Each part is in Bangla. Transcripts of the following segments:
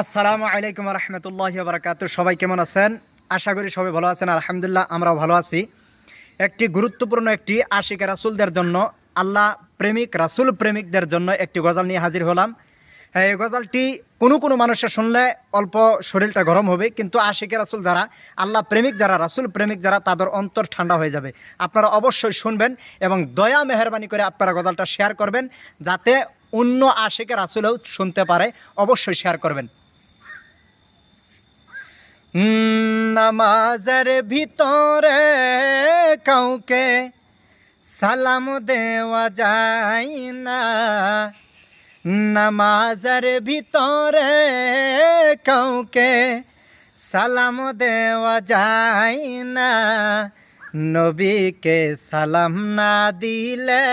আসসালামু আলাইকুম রহমতুল্লাহি বারাকাতুহু। সবাই কেমন আছেন? আশা করি সবাই ভালো আছেন। আলহামদুলিল্লাহ আমরাও ভালো আছি। একটি গুরুত্বপূর্ণ একটি আশিক রাসূলদের জন্য, আল্লাহ প্রেমিক রাসূল প্রেমিকদের জন্য একটি গজল নিয়ে হাজির হলাম। এই গজলটি কোনো মানুষের শুনলে অল্প শরীরটা গরম হবে, কিন্তু আশিকের রাসূল যারা, আল্লাহ প্রেমিক যারা, রাসূল প্রেমিক যারা, তাদের অন্তর ঠান্ডা হয়ে যাবে। আপনারা অবশ্যই শুনবেন এবং দয়া মেহরবানি করে আপনারা গজলটা শেয়ার করবেন, যাতে অন্য আশিকের রাসূলও শুনতে পারে। অবশ্যই শেয়ার করবেন। নামাজের ভিতরে কাউকে সালাম দেওয়া যায় না, নামাজের ভিতরে কাউকে সালাম দেওয়া যায় না, নবীকে সালাম না দিলে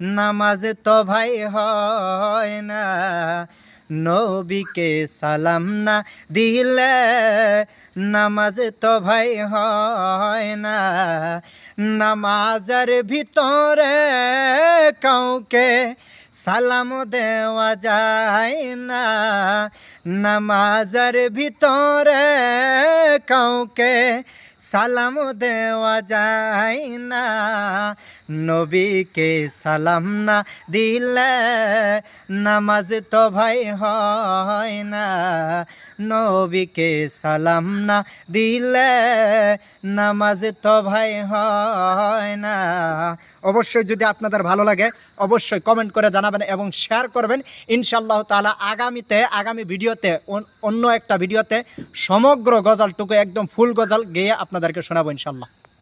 নামাজ তো ভাই হয় না, নবীকে সালাম না দিলে নামাজ তো ভাই হয় না। নামাজের ভিতরে কাউকে সালাম দেওয়া যায় না, নামাজের ভিতরে কাউকে সালাম দেওয়া যায় না, নবীকে সালাম না দিলে নামাজ তো ভাই হয় না, নবীকে সালাম না দিলে নামাজ তো ভাই হয় না। অবশ্যই যদি আপনাদের ভালো লাগে অবশ্যই কমেন্ট করে জানাবেন এবং শেয়ার করবেন। ইনশাআল্লাহ তাআলা আগামী ভিডিওতে, অন্য একটা ভিডিওতে সমগ্র গজলটুকু একদম ফুল গজল গেয়ে আপনাদেরকে শোনাবো ইনশাআল্লাহ।